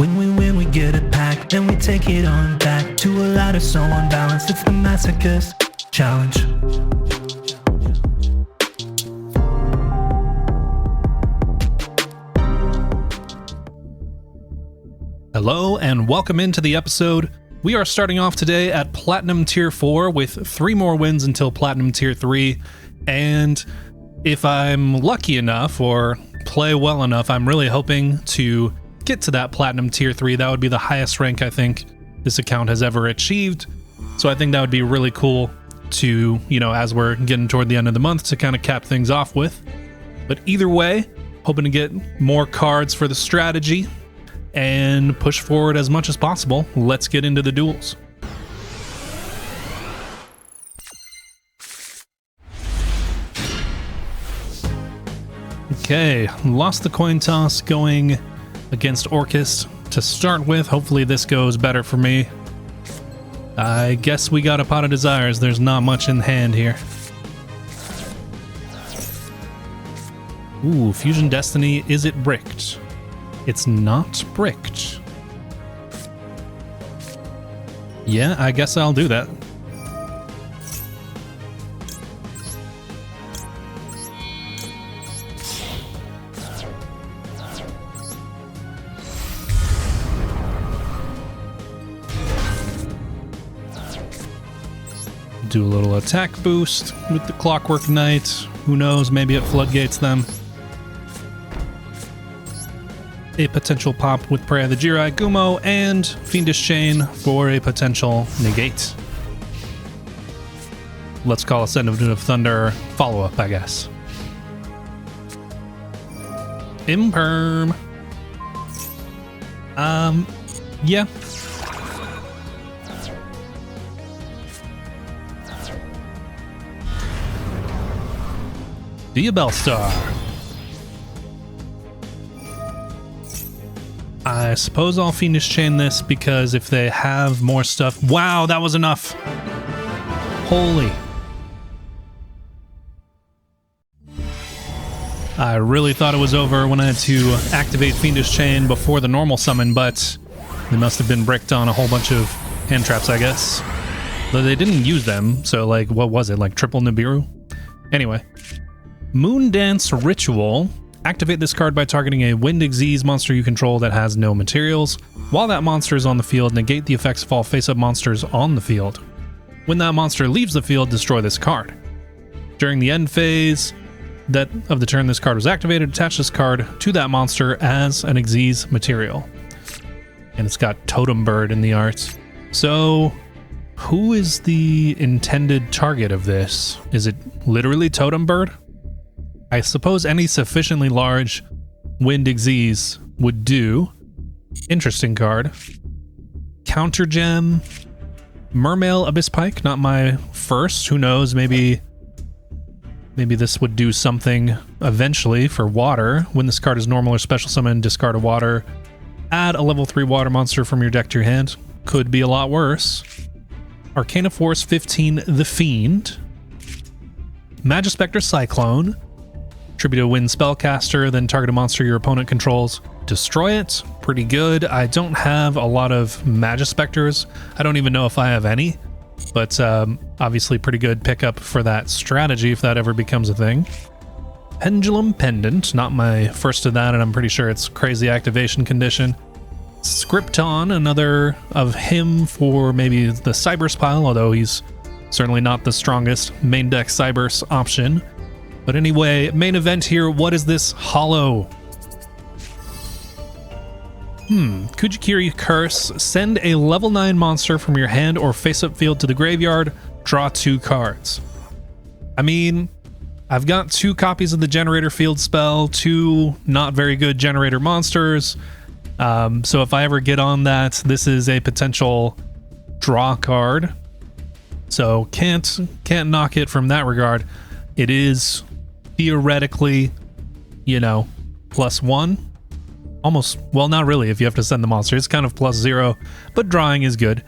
When we win, we get it back, then we take it on back to a ladder so unbalanced. It's the Masochist challenge. Hello and welcome into the episode. We are starting off today at Platinum Tier 4 with 3 more wins until Platinum Tier 3, and if I'm lucky enough or play well enough, I'm really hoping to get to that Platinum Tier 3. That would be the highest rank I think this account has ever achieved, so I think that would be really cool to, as we're getting toward the end of the month, to kind of cap things off with. But either way, hoping to get more cards for the strategy and push forward as much as possible. Let's get into the duels. Okay, lost the coin toss going against Orchist to start with. Hopefully this goes better for me. I guess we got a Pot of Desires. There's not much in hand here. Ooh, Fusion Destiny. Is it bricked? It's not bricked. Yeah, I guess I'll do that. Do a little attack boost with the Clockwork Knight. Who knows, maybe it floodgates them. A potential pop with Prayer of the Jirai Gumo, and Fiendish Chain for a potential negate. Let's call a Send of Thunder follow-up, I guess. Imperm. Yeah. Be a Bellstar. I suppose I'll Fiendish Chain this because if they have more stuff... Wow, that was enough! Holy. I really thought it was over when I had to activate Fiendish Chain before the normal summon, but they must have been bricked on a whole bunch of hand traps, I guess. Though they didn't use them, so like, what was it, like triple Nibiru? Anyway. Moon Dance Ritual. Activate this card by targeting a Wind Xyz monster you control that has no materials. While that monster is on the field, negate the effects of all face-up monsters on the field. When that monster leaves the field, destroy this card. During the end phase of the turn this card was activated, attach this card to that monster as an Xyz material. And it's got Totem Bird in the art. So, who is the intended target of this? Is it literally Totem Bird? I suppose any sufficiently large Wind Xyz would do. Interesting card. Counter Gem. Mermail Abyss Pike, not my first. Who knows, maybe this would do something eventually for water. When this card is normal or special summon, discard a water. Add a level 3 water monster from your deck to your hand. Could be a lot worse. Arcana Force 15, The Fiend. Magispectre Cyclone. Tribute a Wind Spellcaster, then target a monster your opponent controls. Destroy it. Pretty good. I don't have a lot of Magispecters. I don't even know if I have any. But obviously pretty good pickup for that strategy if that ever becomes a thing. Pendulum Pendant. Not my first of that, and I'm pretty sure it's crazy activation condition. Scripton. Another of him for maybe the Cybers pile, although he's certainly not the strongest main deck Cybers option. But anyway, main event here, what is this? Hollow. Kujikiri Curse. Send a level 9 monster from your hand or face-up field to the graveyard. Draw 2 cards. I mean, I've got 2 copies of the Generator Field spell, 2 not very good Generator monsters. So if I ever get on that, this is a potential draw card. So can't knock it from that regard. It is theoretically, +1. Almost, well, not really if you have to send the monster. It's kind of +0, but drawing is good.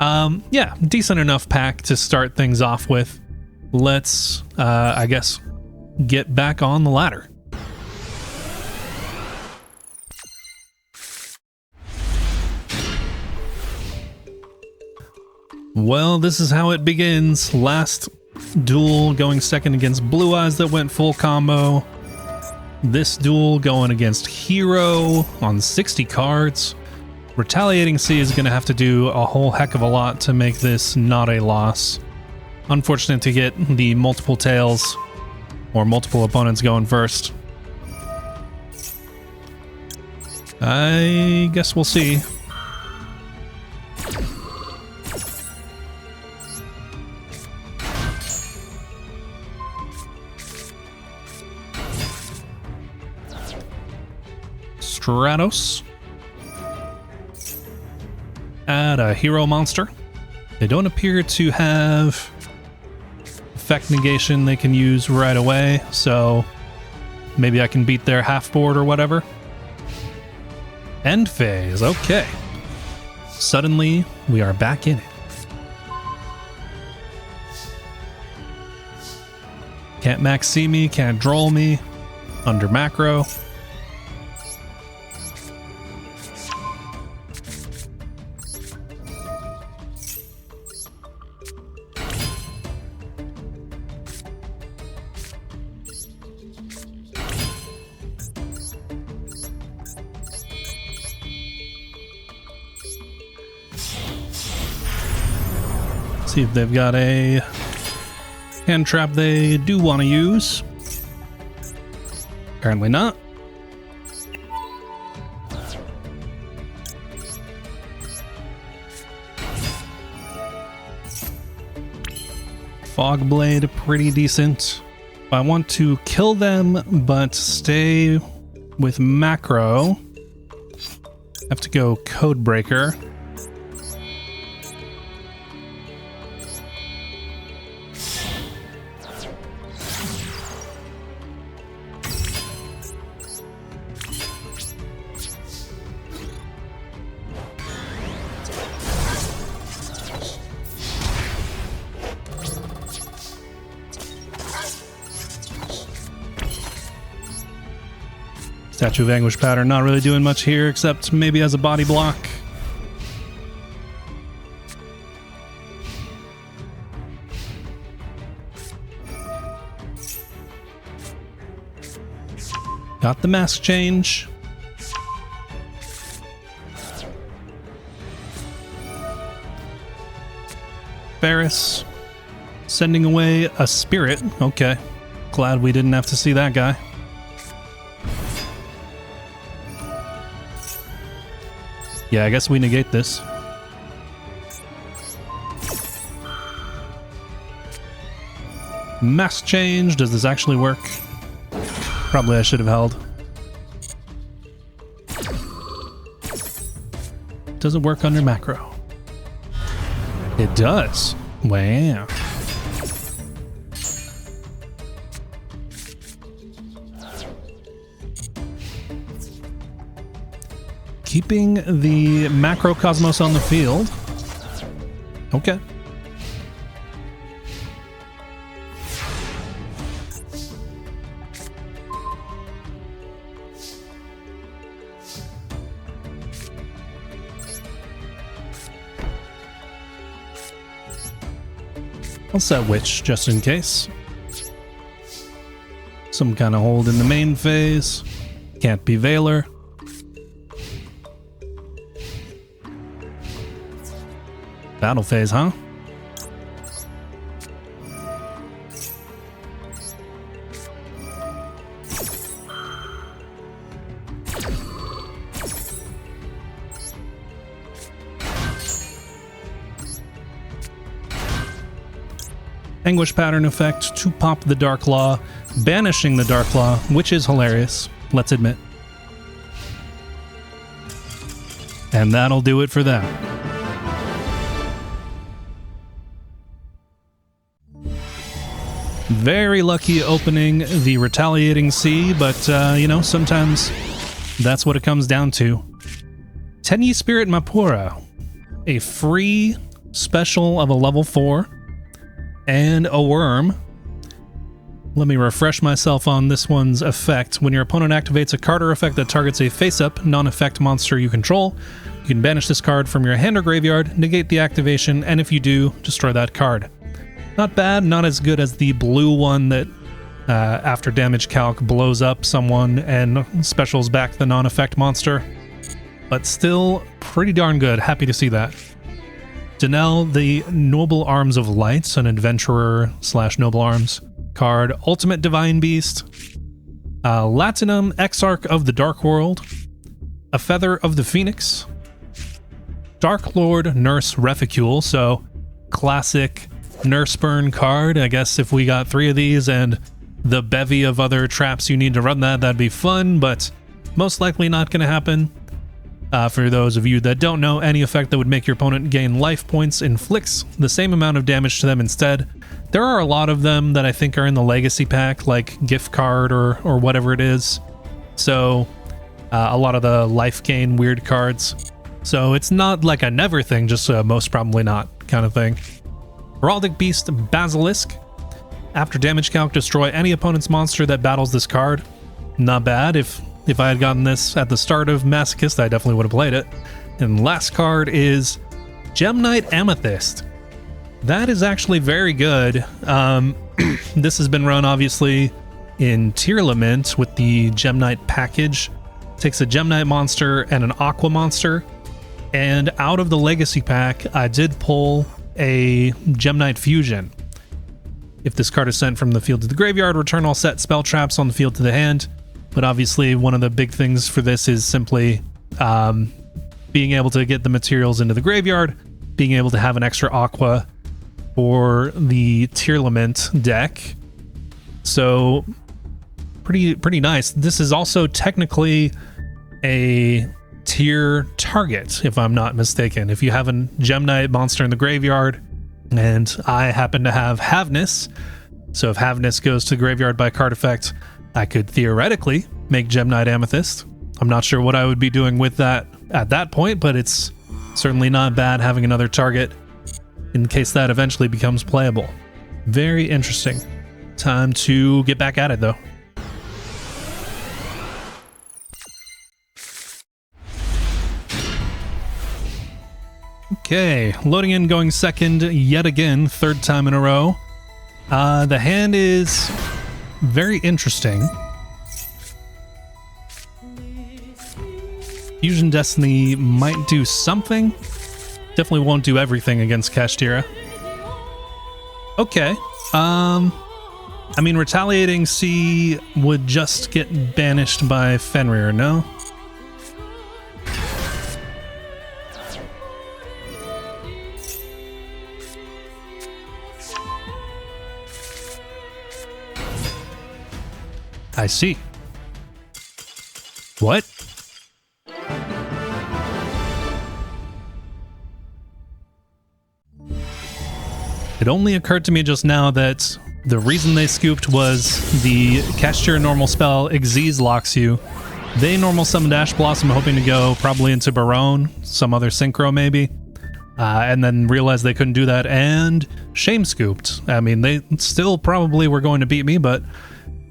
Yeah, decent enough pack to start things off with. Let's, I guess, get back on the ladder. Well, this is how it begins. Last duel going second against Blue Eyes that went full combo. This duel going against Hero on 60 cards. Retaliating C is going to have to do a whole heck of a lot to make this not a loss. Unfortunate to get the multiple tails or multiple opponents going first. I guess we'll see. Stratos. Add a hero monster. They don't appear to have effect negation they can use right away, so maybe I can beat their half board or whatever. End phase, okay. Suddenly, we are back in it. Can't max see me, can't droll me. Under macro. See if they've got a hand trap they do want to use. Apparently not. Fog Blade, pretty decent. I want to kill them, but stay with macro. Have to go Codebreaker. Statue of Anguish pattern not really doing much here except maybe as a body block. Got the mask change. Ferris sending away a spirit. Okay. Glad we didn't have to see that guy. Yeah, I guess we negate this. Mask change. Does this actually work? Probably I should have held. Does it work under macro? It does. Wow. Keeping the Macrocosmos on the field. Okay. I'll set Witch just in case. Some kind of hold in the main phase. Can't be Veiler. Battle phase, huh? Anguish pattern effect to pop the Dark Law, banishing the Dark Law, which is hilarious, let's admit. And that'll do it for them. Very lucky opening the Retaliating Sea, but, you know, sometimes that's what it comes down to. Tenyi Spirit Mapura, a free special of a level 4, and a worm. Let me refresh myself on this one's effect. When your opponent activates a card or effect that targets a face-up, non-effect monster you control, You can banish this card from your hand or graveyard, negate the activation, and if you do, destroy that card. Not bad, not as good as the blue one that after damage calc blows up someone and specials back the non-effect monster, but still pretty darn good. Happy to see that. Danelle, the Noble Arms of Light, an adventurer / Noble Arms card. Ultimate Divine Beast. Latinum, Exarch of the Dark World. A Feather of the Phoenix. Dark Lord, Nurse Reficule, so classic Nurse Burn card. I guess if we got 3 of these and the bevy of other traps you need to run that'd be fun, but most likely not going to happen. For those of you that don't know, any effect that would make your opponent gain life points inflicts the same amount of damage to them instead. There are a lot of them that I think are in the Legacy pack, like Gift Card or whatever it is. So a lot of the life gain weird cards. So it's not like a never thing, just most probably not kind of thing. Heraldic Beast Basilisk. After damage calc, destroy any opponent's monster that battles this card. Not bad. If I had gotten this at the start of Masochist, I definitely would have played it. And last card is Gem Knight Amethyst. That is actually very good. This has been run, obviously, in Tier Lament with the Gem Knight package. Takes a Gem Knight monster and an Aqua monster. And out of the Legacy pack, I did pull a Gem Knight Fusion. If this card is sent from the field to the graveyard, return all set spell traps on the field to the hand. But obviously, one of the big things for this is simply being able to get the materials into the graveyard, being able to have an extra Aqua for the Tier Lament deck. So, pretty nice. This is also technically a tier target, if I'm not mistaken. If you have a Gem Knight monster in the graveyard, and I happen to have Havness, so if Havness goes to the graveyard by card effect, I could theoretically make Gem Knight Amethyst. I'm not sure what I would be doing with that at that point, but it's certainly not bad having another target in case that eventually becomes playable. Very interesting. Time to get back at it, though. Okay, loading in, going second yet again, 3rd time in a row. The hand is very interesting. Fusion Destiny might do something. Definitely won't do everything against Kashtira. Okay. I mean, Retaliating Sea would just get banished by Fenrir, no? I see. What? It only occurred to me just now that the reason they scooped was the Kashtira normal spell Xyz locks you. They normal summoned Ash Blossom hoping to go probably into Barone, some other synchro maybe, and then realized they couldn't do that and shame scooped. I mean, they still probably were going to beat me, but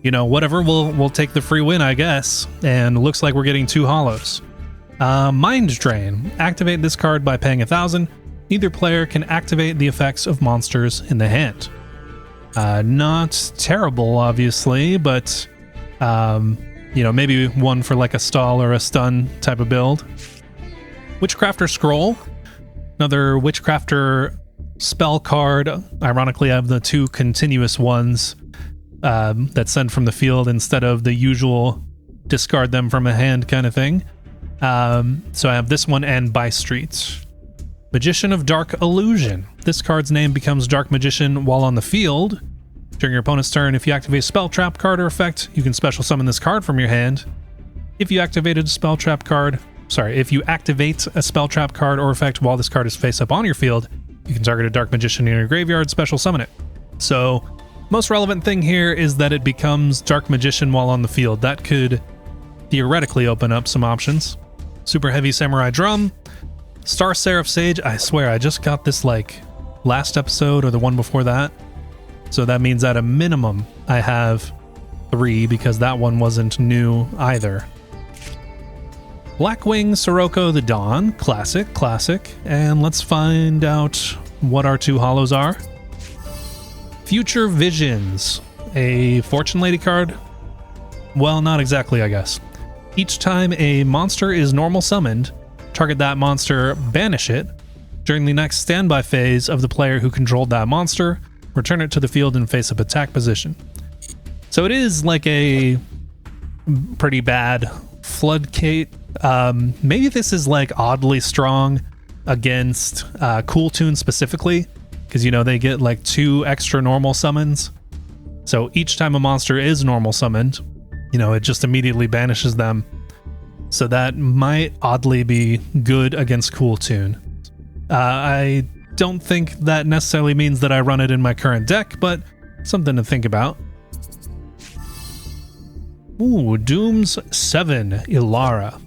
you know, whatever, we'll take the free win, I guess. And looks like we're getting 2 hollows. Mind Drain. Activate this card by paying 1,000. Either player can activate the effects of monsters in the hand. Not terrible, obviously, but you know, maybe one for like a stall or a stun type of build. Witchcrafter Scroll. Another Witchcrafter spell card. Ironically, I have the 2 continuous ones that send from the field instead of the usual discard them from a hand kind of thing. So I have this one and By Streets. Magician of Dark Illusion. This card's name becomes Dark Magician while on the field. During your opponent's turn, if you activate a spell trap card or effect, you can special summon this card from your hand. If you activate a spell trap card or effect while this card is face up on your field, you can target a Dark Magician in your graveyard, special summon it. So, most relevant thing here is that it becomes Dark Magician while on the field. That could theoretically open up some options. Super Heavy Samurai Drum. Star Seraph Sage. I swear, I just got this like last episode or the one before that. So that means at a minimum, I have 3 because that one wasn't new either. Blackwing Sirocco the Dawn, classic. And let's find out what our 2 holos are. Future Visions, a Fortune Lady card. Well, not exactly, I guess. Each time a monster is normal summoned, target that monster, banish it. During the next standby phase of the player who controlled that monster, return it to the field in face-up attack position. So it is like a pretty bad Floodgate. Maybe this is like oddly strong against Cool Tune specifically, because you know they get like 2 extra normal summons. So each time a monster is normal summoned, you know, it just immediately banishes them. So that might oddly be good against Cool Tune. I don't think that necessarily means that I run it in my current deck, but something to think about. Ooh, Doom's 7, Ilara.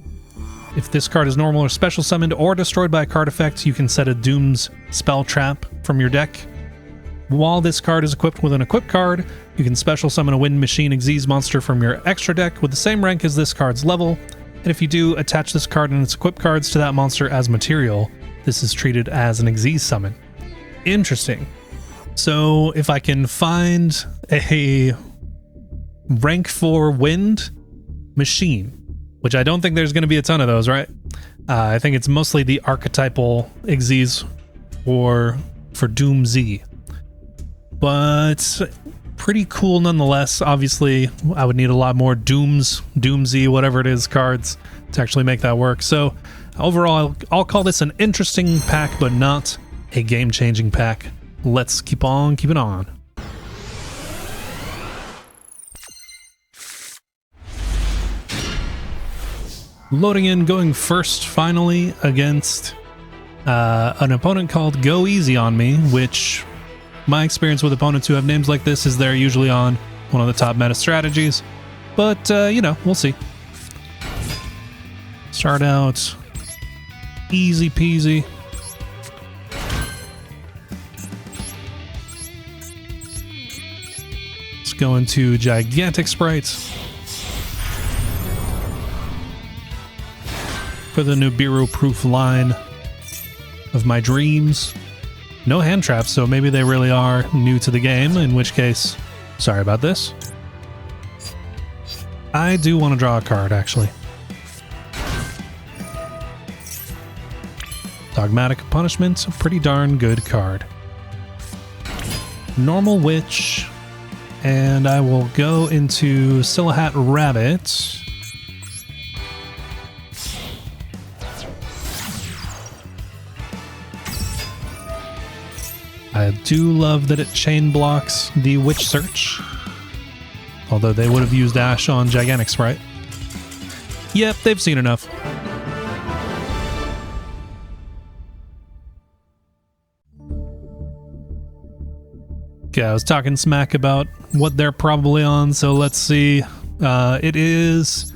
If this card is normal or special summoned or destroyed by a card effect, you can set a Doom's spell trap from your deck. While this card is equipped with an equipped card, you can special summon a Wind Machine Xyz monster from your extra deck with the same rank as this card's level, and if you do, attach this card and its equipped cards to that monster as material. This is treated as an Xyz summon. Interesting. So if I can find a rank 4 Wind Machine, which I don't think there's going to be a ton of those, right? I think it's mostly the archetypal Xyz for Doom Z. But pretty cool nonetheless. Obviously, I would need a lot more Doom Z, whatever it is, cards to actually make that work. So overall, I'll call this an interesting pack, but not a game-changing pack. Let's keep on keeping on. Loading in, going first finally against an opponent called Go Easy on Me, which my experience with opponents who have names like this is they're usually on one of the top meta strategies. But, you know, we'll see. Start out easy peasy. Let's go into Gigantic Sprites. For the Nibiru-proof line of my dreams. No hand traps, so maybe they really are new to the game, in which case, sorry about this. I do want to draw a card, actually. Dogmatic Punishment, a pretty darn good card. Normal Witch, and I will go into Silahat Rabbit. I do love that it chain blocks the Witch Search. Although they would have used Ash on Gigantic Sprite. Yep, they've seen enough. Okay, I was talking smack about what they're probably on, so let's see. It is...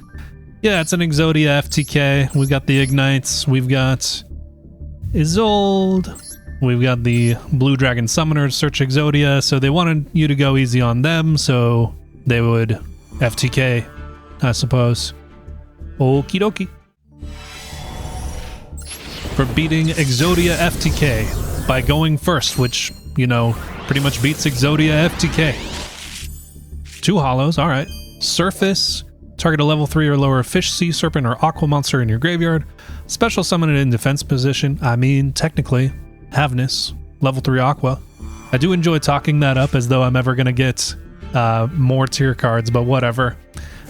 yeah, it's an Exodia FTK. We've got the Ignites. We've got Isolde. We've got the Blue Dragon Summoners, Search Exodia, so they wanted you to go easy on them, so they would FTK, I suppose. Okie dokie. For beating Exodia FTK by going first, which, you know, pretty much beats Exodia FTK. 2 holos, alright. Surface, target a level 3 or lower fish, sea serpent, or aqua monster in your graveyard. Special summon it in defense position. I mean, technically... Havness, level 3 Aqua. I do enjoy talking that up as though I'm ever going to get more tier cards, but whatever.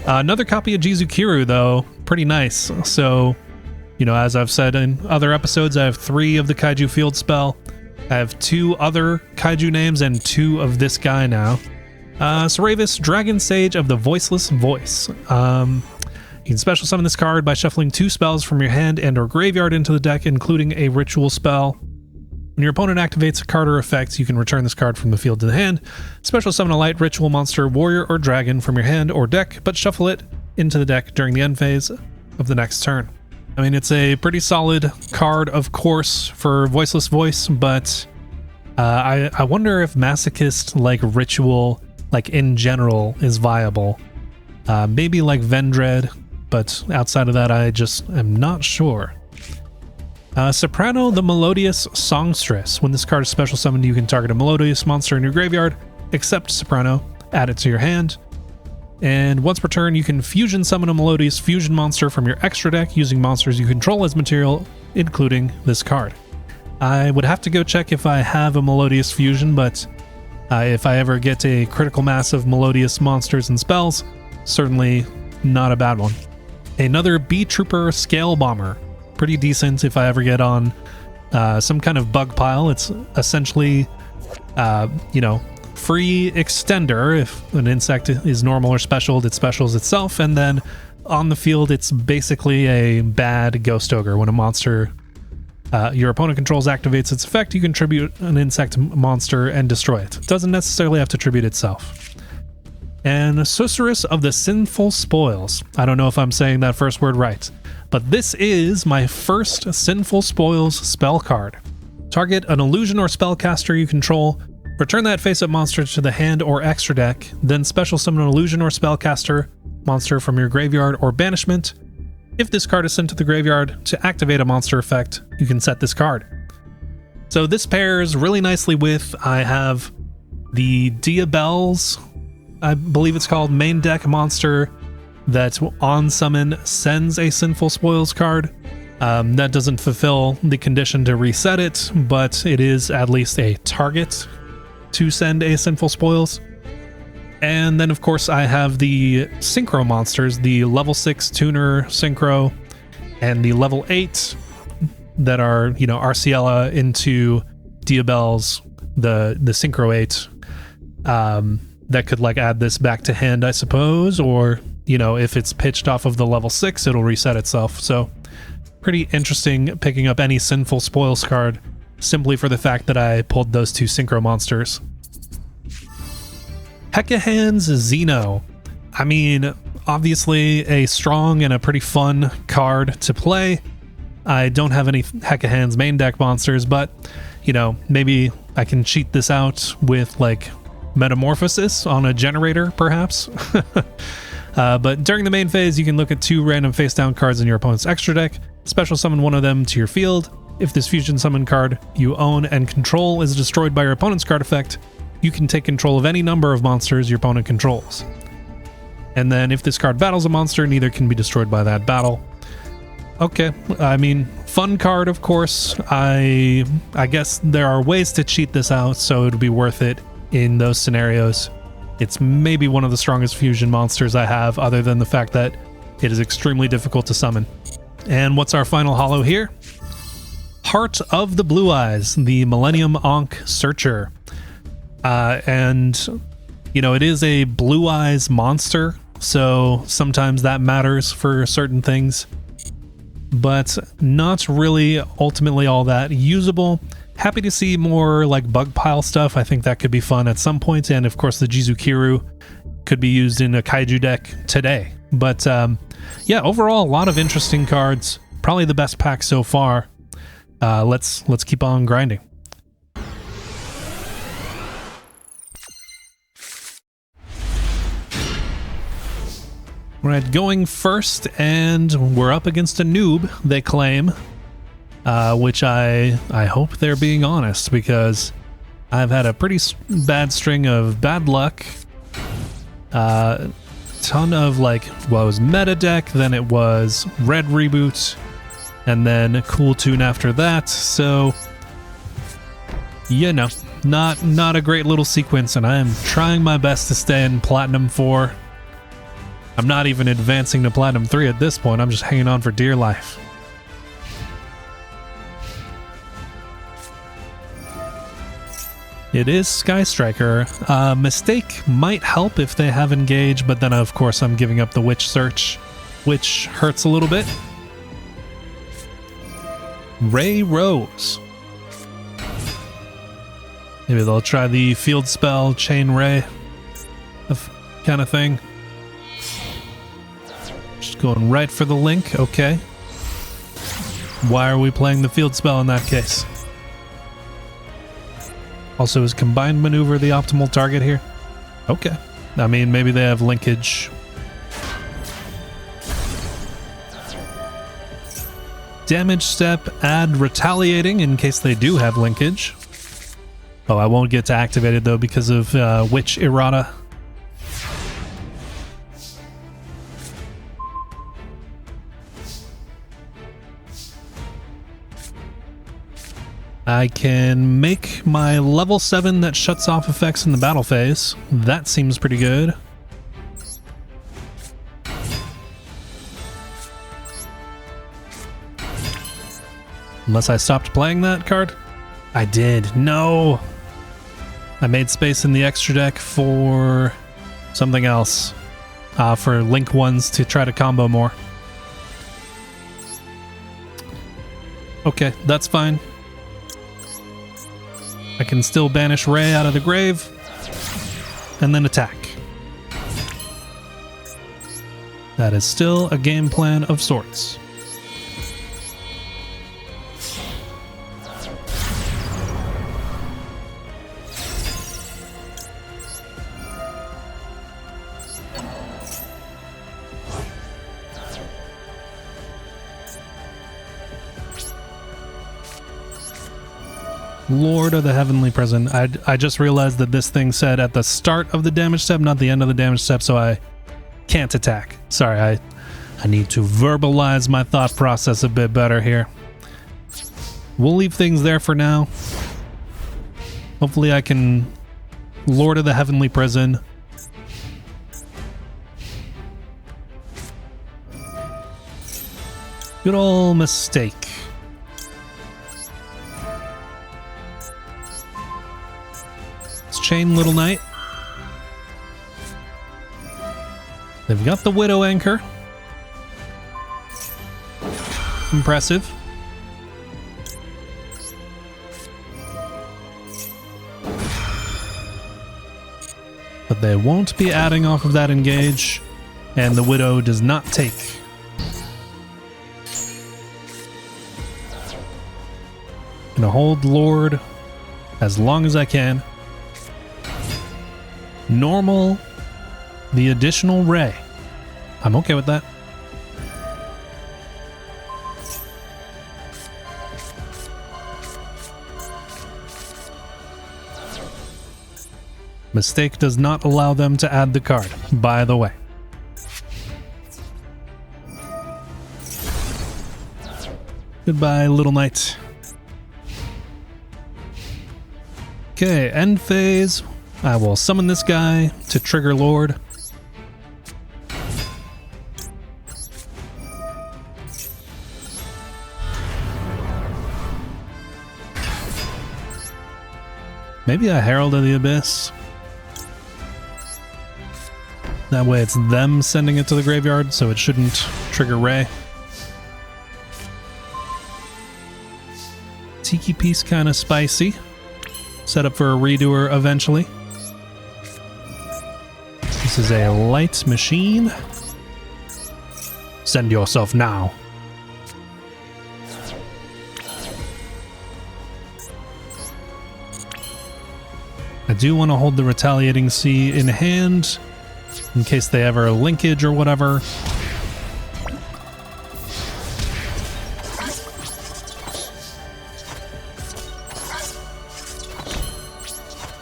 Another copy of Jizukiru, though, pretty nice. So, you know, as I've said in other episodes, I have 3 of the Kaiju Field Spell. I have 2 other Kaiju names and 2 of this guy now. Saravis, Dragon Sage of the Voiceless Voice. You can special summon this card by shuffling 2 spells from your hand and or graveyard into the deck, including a ritual spell. When your opponent activates a card or effect, you can return this card from the field to the hand. Special summon a light ritual monster, warrior, or dragon from your hand or deck, but shuffle it into the deck during the end phase of the next turn. I mean, it's a pretty solid card, of course, for Voiceless Voice, but I wonder if Masochist, like, ritual, like, in general, is viable. Maybe like Vendread but outside of that, I just am not sure. Soprano, the Melodious Songstress. When this card is special summoned, you can target a melodious monster in your graveyard, except Soprano, add it to your hand. And once per turn, you can fusion summon a melodious fusion monster from your extra deck using monsters you control as material, including this card. I would have to go check if I have a melodious fusion, but if I ever get a critical mass of melodious monsters and spells, certainly not a bad one. Another B-Trooper Scale Bomber. Pretty decent if I ever get on some kind of bug pile. It's essentially, free extender. If an insect is normal or special, it specials itself. And then on the field, it's basically a bad Ghost Ogre. When a monster your opponent controls activates its effect, you can tribute an insect monster and destroy it. It doesn't necessarily have to tribute itself. And Sorceress of the Sinful Spoils. I don't know if I'm saying that first word right, but this is my first Sinful Spoils spell card. Target an illusion or spellcaster you control, return that face-up monster to the hand or extra deck, then special summon an illusion or spellcaster monster from your graveyard or banishment. If this card is sent to the graveyard to activate a monster effect, you can set this card. So this pairs really nicely with, I have the Diabelle's, I believe it's called, main deck monster that on summon sends a Sinful Spoils card. That doesn't fulfill the condition to reset it, but it is at least a target to send a Sinful Spoils. And then, of course, I have the Synchro monsters, the level 6 Tuner Synchro, and the level 8 that are, Arciella into Diabelle's, the Synchro 8, that could, add this back to hand, I suppose, or, if it's pitched off of the level 6, it'll reset itself. So, pretty interesting picking up any Sinful Spoils card simply for the fact that I pulled those two Synchro monsters. Hekahan's Xeno. I mean, obviously a strong and a pretty fun card to play. I don't have any Hekahan's main deck monsters, but, maybe I can cheat this out with, Metamorphosis on a generator, perhaps. But during the main phase, you can look at 2 random face-down cards in your opponent's extra deck, special summon one of them to your field. If this fusion summon card you own and control is destroyed by your opponent's card effect, you can take control of any number of monsters your opponent controls. And then if this card battles a monster, neither can be destroyed by that battle. Okay, I mean, fun card, of course. I guess there are ways to cheat this out, so it would be worth it in those scenarios. It's maybe one of the strongest fusion monsters I have, other than the fact that it is extremely difficult to summon. And what's our final holo here? Heart of the Blue Eyes, the Millennium Ankh Searcher. And, it is a Blue Eyes monster, so sometimes that matters for certain things, but not really ultimately all that usable. Happy to see more bug pile stuff. I think that could be fun at some point, and of course the Jizukiru could be used in a Kaiju deck today. But yeah, overall a lot of interesting cards. Probably the best pack so far. Let's keep on grinding. Alright, going first, and we're up against a noob, they claim, which I hope they're being honest, because I've had a pretty bad string of bad luck. Ton of it was meta deck, then it was red reboot, and then cool tune after that, so not a great little sequence, and I am trying my best to stay in Platinum 4. I'm not even advancing to Platinum 3 at this point. I'm just hanging on for dear life. It is Sky Striker. Mistake might help if they have Engage, but then of course I'm giving up the Witch Search, which hurts a little bit. Ray Rose. Maybe they'll try the field spell, Chain Ray kind of thing. Just going right for the link, okay. Why are we playing the field spell in that case? Also, is combined maneuver the optimal target here? Okay. I mean, maybe they have linkage. Damage step, add retaliating in case they do have linkage. Oh, I won't get to activate it though because of Witch Errata. I can make my level 7 that shuts off effects in the battle phase. That seems pretty good. Unless I stopped playing that card? I did. No! I made space in the extra deck for something else. For Link ones to try to combo more. Okay, that's fine. I can still banish Ray out of the grave and then attack. That is still a game plan of sorts. Lord of the Heavenly Prison. I just realized that this thing said at the start of the damage step, not the end of the damage step, so I can't attack. Sorry, I need to verbalize my thought process a bit better here. We'll leave things there for now. Hopefully I can Lord of the Heavenly Prison. Good old mistake. Chain Little Knight. They've got the Widow Anchor. Impressive. But they won't be adding off of that engage, and the Widow does not take. Gonna hold Lord as long as I can. Normal, the additional Ray. I'm okay with that. Mistake does not allow them to add the card, by the way. Goodbye, Little Knight. Okay, end phase. I will summon this guy to trigger Lord. Maybe a Herald of the Abyss. That way it's them sending it to the graveyard, so it shouldn't trigger Ray. Tiki piece kind of spicy. Set up for a redoer eventually. This is a light machine. Send yourself now. I do want to hold the Retaliating Sea in hand in case they ever linkage or whatever.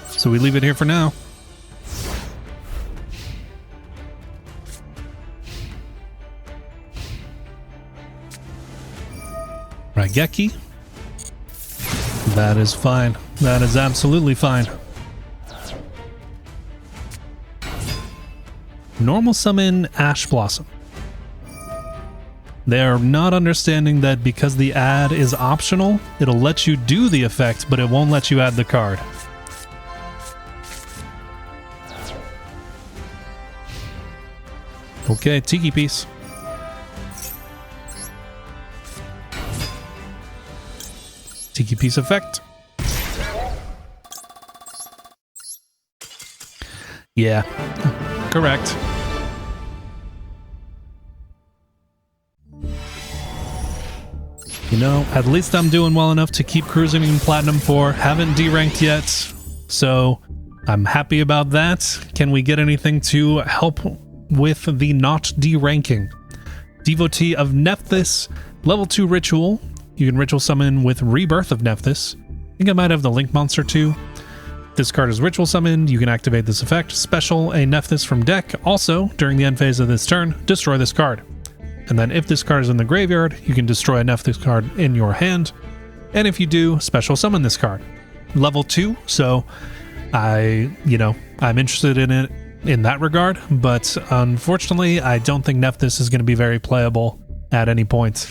So we leave it here for now. Raigeki. That is fine. That is absolutely fine. Normal summon Ash Blossom. They're not understanding that because the add is optional, it'll let you do the effect, but it won't let you add the card. Okay, Tiki piece. Tiki piece effect. Yeah, correct. You know, at least I'm doing well enough to keep cruising in Platinum 4. Haven't D-ranked yet, so I'm happy about that. Can we get anything to help with the not D-ranking? Devotee of Nephthys, Level 2 Ritual. You can Ritual Summon with Rebirth of Nephthys. I think I might have the Link monster too. This card is Ritual Summoned. You can activate this effect. Special a Nephthys from deck. Also, during the end phase of this turn, destroy this card. And then if this card is in the graveyard, you can destroy a Nephthys card in your hand. And if you do, special summon this card. Level 2, so I'm interested in it in that regard, but unfortunately, I don't think Nephthys is going to be very playable at any point.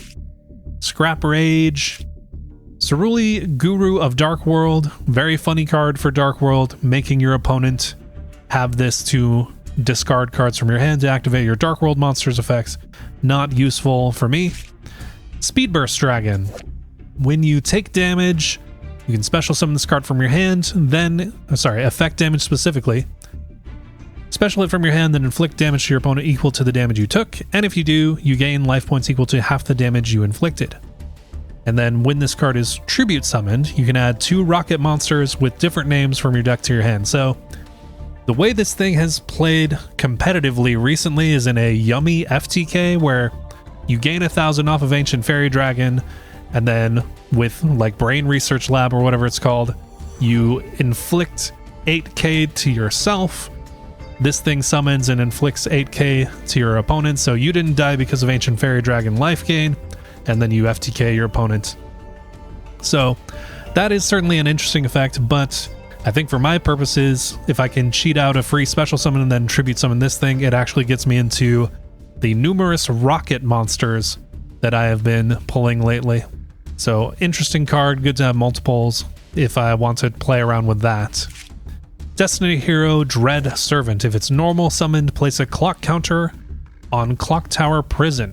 Scrap Rage. Ceruli, Guru of Dark World. Very funny card for Dark World, making your opponent have this to discard cards from your hand to activate your Dark World monster's effects. Not useful for me. Speedburst Dragon. When you take damage, you can special summon this card from your hand, then, affect damage specifically. Special it from your hand, then inflict damage to your opponent equal to the damage you took, and if you do, you gain life points equal to half the damage you inflicted. And then when this card is tribute summoned, you can add 2 rocket monsters with different names from your deck to your hand. So the way this thing has played competitively recently is in a yummy FTK where you gain 1,000 off of Ancient Fairy Dragon, and then with like Brain Research Lab or whatever it's called, you inflict 8k to yourself. This thing summons and inflicts 8k to your opponent, so you didn't die because of Ancient Fairy Dragon life gain, and then you FTK your opponent. So that is certainly an interesting effect, but I think for my purposes, if I can cheat out a free special summon and then tribute summon this thing, it actually gets me into the numerous rocket monsters that I have been pulling lately. So interesting card, good to have multiples if I want to play around with that. Destiny Hero Dread Servant. If it's normal summoned, place a clock counter on Clock Tower Prison.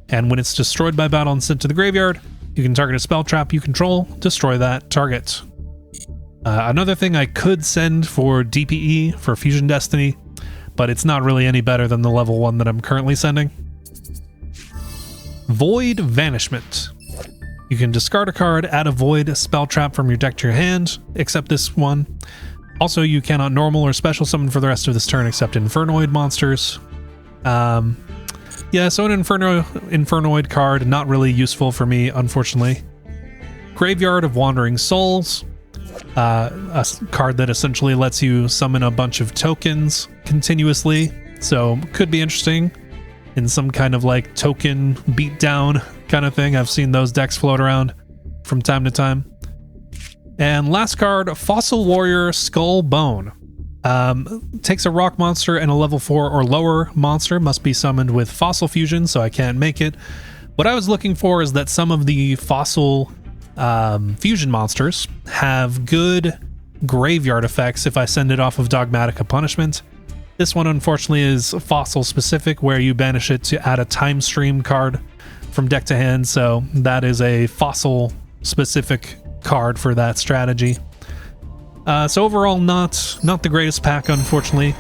And when it's destroyed by battle and sent to the graveyard, you can target a spell trap you control, destroy that target. Another thing I could send for DPE for Fusion Destiny, but it's not really any better than the level 1 that I'm currently sending. Void Vanishment. You can discard a card, add a Void spell trap from your deck to your hand, except this one. Also, you cannot normal or special summon for the rest of this turn except Infernoid monsters. Yeah, so an Infernoid card, not really useful for me, unfortunately. Graveyard of Wandering Souls. A card that essentially lets you summon a bunch of tokens continuously, so could be interesting in some kind of like token beatdown kind of thing. I've seen those decks float around from time to time. And last card, Fossil Warrior Skull Bone. Takes a rock monster and a level 4 or lower monster, must be summoned with Fossil Fusion, so I can't make it. What I was looking for is that some of the Fossil Fusion monsters have good graveyard effects if I send it off of Dogmatica Punishment. This one, unfortunately, is Fossil specific, where you banish it to add a Time Stream card from deck to hand, so that is a Fossil specific card for that strategy. So overall, not the greatest pack, unfortunately,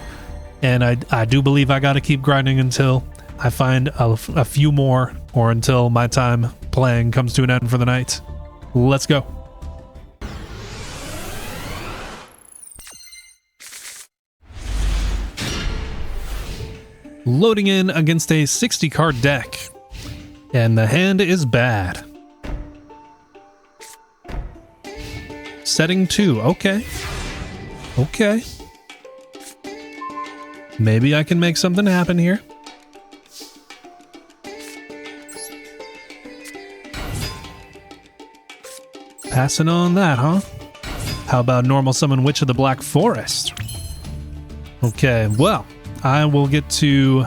and I do believe I gotta keep grinding until I find a few more, or until my time playing comes to an end for the night. Let's go. Loading in against a 60 card deck, and the hand is bad. Setting 2, okay. Maybe I can make something happen here. Passing on that, huh? How about normal summon Witch of the Black Forest? Okay, well, I will get to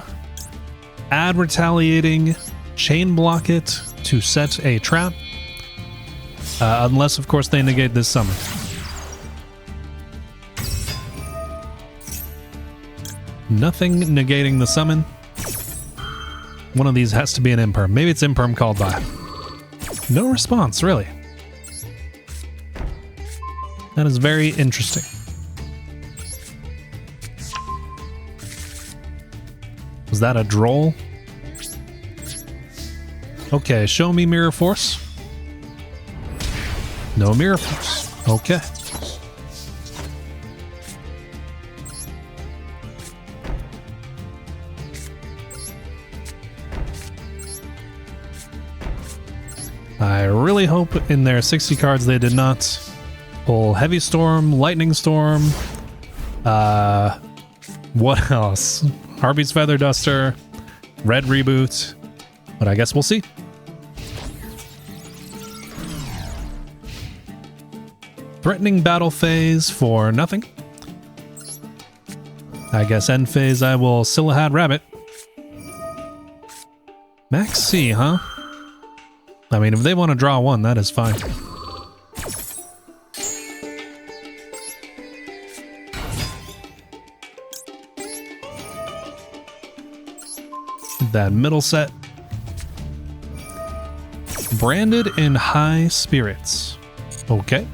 add Retaliating, chain block it to set a trap. Unless, of course, they negate this summon. Nothing negating the summon. One of these has to be an imperm. Maybe it's imperm called by. No response, really. That is very interesting. Was that a droll? Okay, show me Mirror Force. No Mirror Force. Okay. I really hope in their 60 cards they did not pull Heavy Storm, Lightning Storm, what else? Harvey's Feather Duster, Red Reboot, but I guess we'll see. Threatening Battle Phase for nothing. I guess end phase I will Silahad Rabbit. Max C, huh? I mean, if they want to draw one, that is fine. That middle set. Branded in High Spirits. Okay.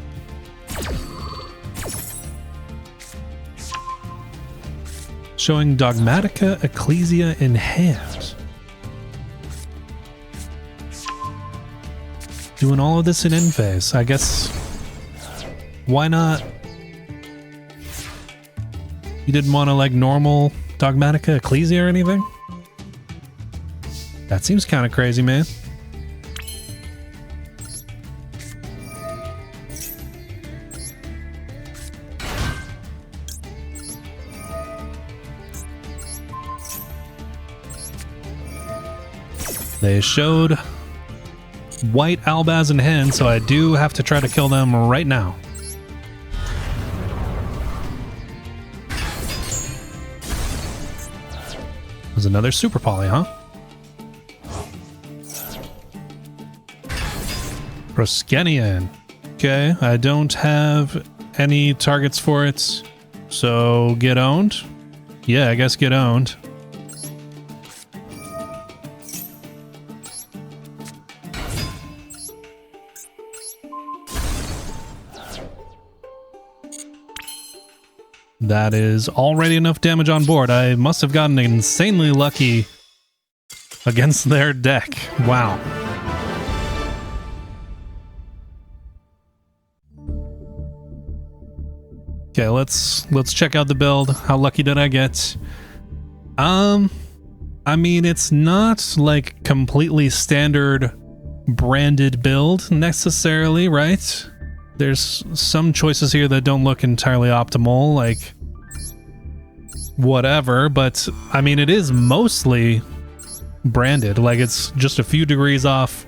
Showing Dogmatica Ecclesia in hand. Doing all of this in end phase. I guess, why not? You didn't want to like normal Dogmatica Ecclesia or anything? That seems kind of crazy, man. They showed white Albaz in hand, so I do have to try to kill them right now. There's another Super Poly, huh? Proskenian. Okay, I don't have any targets for it, so get owned. Yeah, I guess get owned. That is already enough damage on board. I must have gotten insanely lucky against their deck. Wow. Okay, let's check out the build. How lucky did I get? I mean, it's not like completely standard branded build necessarily, right? There's some choices here that don't look entirely optimal, like whatever, but I mean, it is mostly branded. Like, it's just a few degrees off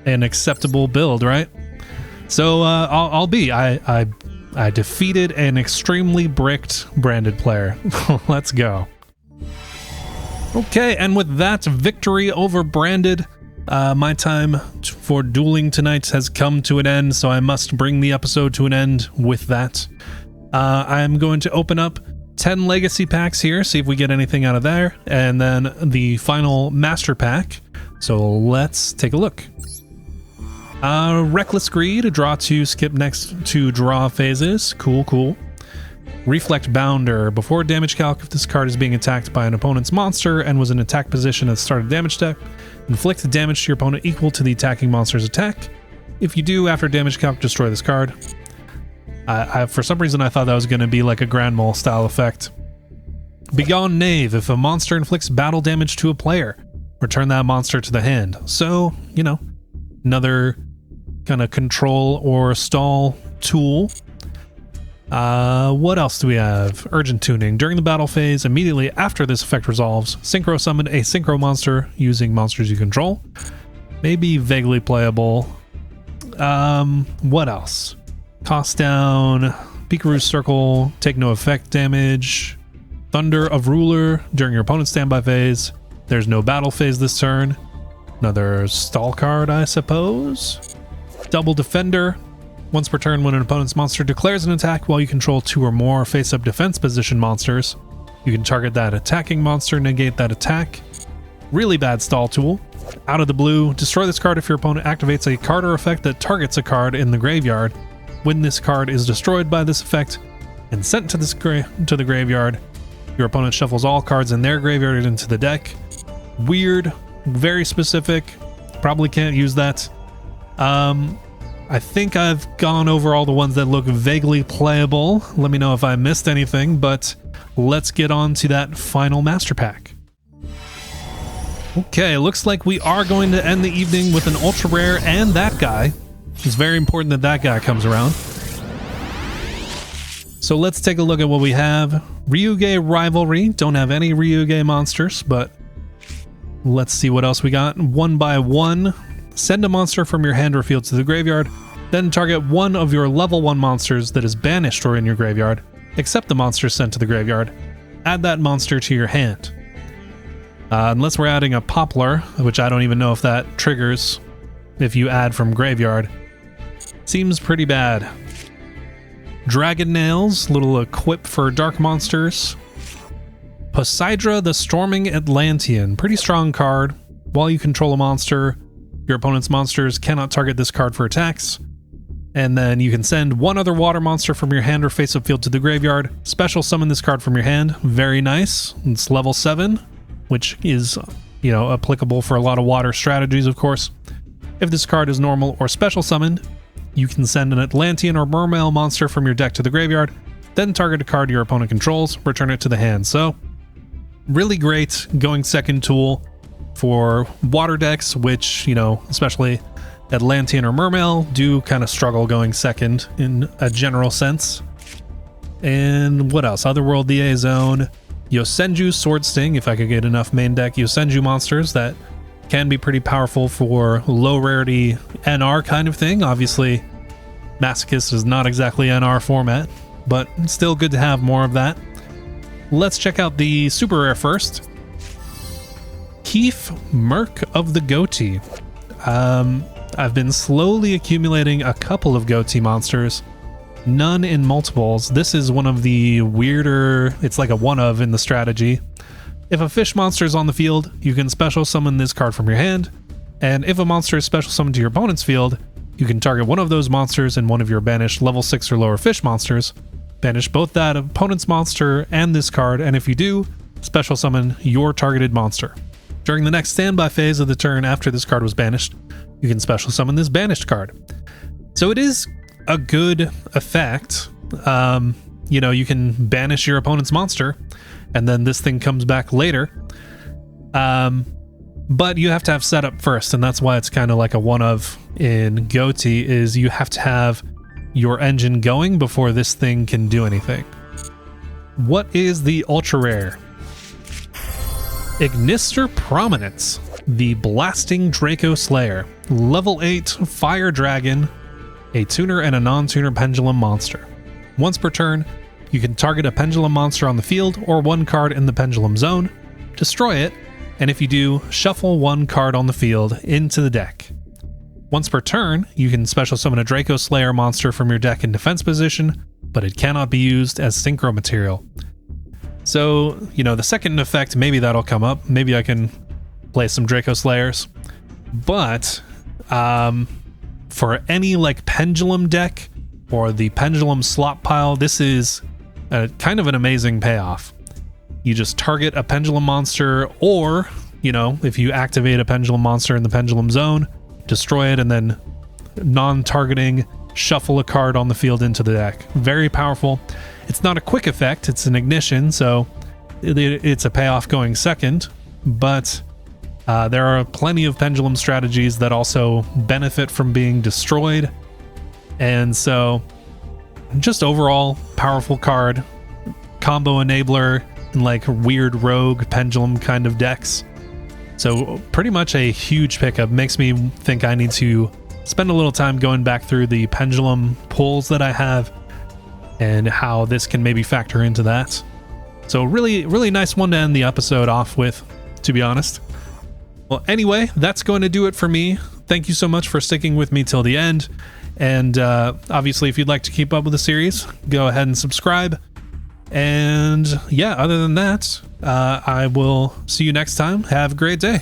an acceptable build, right? So I defeated an extremely bricked branded player. Let's go. Okay, and with that victory over branded, my time for dueling tonight has come to an end, so I must bring the episode to an end with that. I'm going to open up 10 legacy packs here, see if we get anything out of there, and then the final master pack. So let's take a look. Reckless Greed, draw 2, skip next 2 draw phases. Cool, cool. Reflect Bounder. Before damage calc, if this card is being attacked by an opponent's monster and was in attack position at the start of damage step, inflict damage to your opponent equal to the attacking monster's attack. If you do, after damage calc, destroy this card. For some reason, I thought that was going to be like a Grand Mole style effect. Beyond Knave. If a monster inflicts battle damage to a player, return that monster to the hand. So, you know, another kind of control or stall tool. What else do we have? Urgent Tuning. During the battle phase, immediately after this effect resolves, synchro summon a synchro monster using monsters you control. Maybe vaguely playable. What else? Cost down, Pikaru's Circle, take no effect damage. Thunder of Ruler during your opponent's standby phase. There's no battle phase this turn. Another stall card, I suppose. Double Defender. Once per turn, when an opponent's monster declares an attack while you control 2 or more face-up defense position monsters, you can target that attacking monster, negate that attack. Really bad stall tool. Out of the blue, destroy this card if your opponent activates a card or effect that targets a card in the graveyard. When this card is destroyed by this effect and sent to the graveyard, your opponent shuffles all cards in their graveyard into the deck. Weird, very specific. Probably can't use that. I think I've gone over all the ones that look vaguely playable. Let me know if I missed anything, but let's get on to that final master pack. Okay, looks like we are going to end the evening with an ultra rare and that guy. It's very important that that guy comes around. So let's take a look at what we have. Ryuge Rivalry. Don't have any Ryuge monsters, but let's see what else we got. 1 by 1. Send a monster from your hand or field to the graveyard. Then target one of your level 1 monsters that is banished or in your graveyard, except the monster sent to the graveyard. Add that monster to your hand. Unless we're adding a Poplar, which I don't even know if that triggers if you add from graveyard. Seems pretty bad. Dragon Nails, little equip for dark monsters. Poseidra the Storming Atlantean, pretty strong card. While you control a monster, your opponent's monsters cannot target this card for attacks. And then you can send one other water monster from your hand or face-up field to the graveyard. Special summon this card from your hand. Very nice. It's level 7, which is, applicable for a lot of water strategies, of course. If this card is normal or special summoned, you can send an Atlantean or Mermail monster from your deck to the graveyard, then target a card your opponent controls, return it to the hand. So, really great going second tool for water decks, which, especially Atlantean or Mermail do kind of struggle going second in a general sense. And what else? Otherworld Liaison, Yosenju Sword Sting, if I could get enough main deck Yosenju monsters, that can be pretty powerful for low rarity NR kind of thing. Obviously, Masochist is not exactly NR format, but still good to have more of that. Let's check out the super rare first. Keef, Merc of the Goatee. I've been slowly accumulating a couple of Goatee monsters, none in multiples. This is one of the weirder, it's like a one-of in the strategy. If a fish monster is on the field, you can special summon this card from your hand, and if a monster is special summoned to your opponent's field, you can target one of those monsters and one of your banished level 6 or lower fish monsters, banish both that opponent's monster and this card, and if you do, special summon your targeted monster. During the next standby phase of the turn after this card was banished, you can special summon this banished card. So it is a good effect. You can banish your opponent's monster, and then this thing comes back later. But you have to have setup first, and that's why it's kind of like a one-of in Goatee, is you have to have your engine going before this thing can do anything. What is the ultra rare? Ignister Prominence, the Blasting Draco Slayer, level 8 Fire Dragon, a tuner and a non-tuner pendulum monster. Once per turn, you can target a pendulum monster on the field or one card in the pendulum zone, destroy it, and if you do, shuffle one card on the field into the deck. Once per turn, you can special summon a Draco Slayer monster from your deck in defense position, but it cannot be used as synchro material. So, the second effect, maybe that'll come up. Maybe I can play some Draco Slayers. But for any pendulum deck or the pendulum slot pile, this is kind of an amazing payoff. You just target a pendulum monster, or, if you activate a pendulum monster in the pendulum zone, destroy it, and then non-targeting, shuffle a card on the field into the deck. Very powerful. It's not a quick effect, it's an ignition, so it's a payoff going second, but there are plenty of pendulum strategies that also benefit from being destroyed, and so just overall powerful card, combo enabler in weird rogue pendulum kind of decks. So pretty much a huge pickup. Makes me think I need to spend a little time going back through the pendulum pulls that I have and how this can maybe factor into that. So really, really nice one to end the episode off with, to be honest. Well, anyway, that's going to do it for me. Thank you so much for sticking with me till the end. And obviously, if you'd like to keep up with the series, go ahead and subscribe. And yeah, other than that, I will see you next time. Have a great day.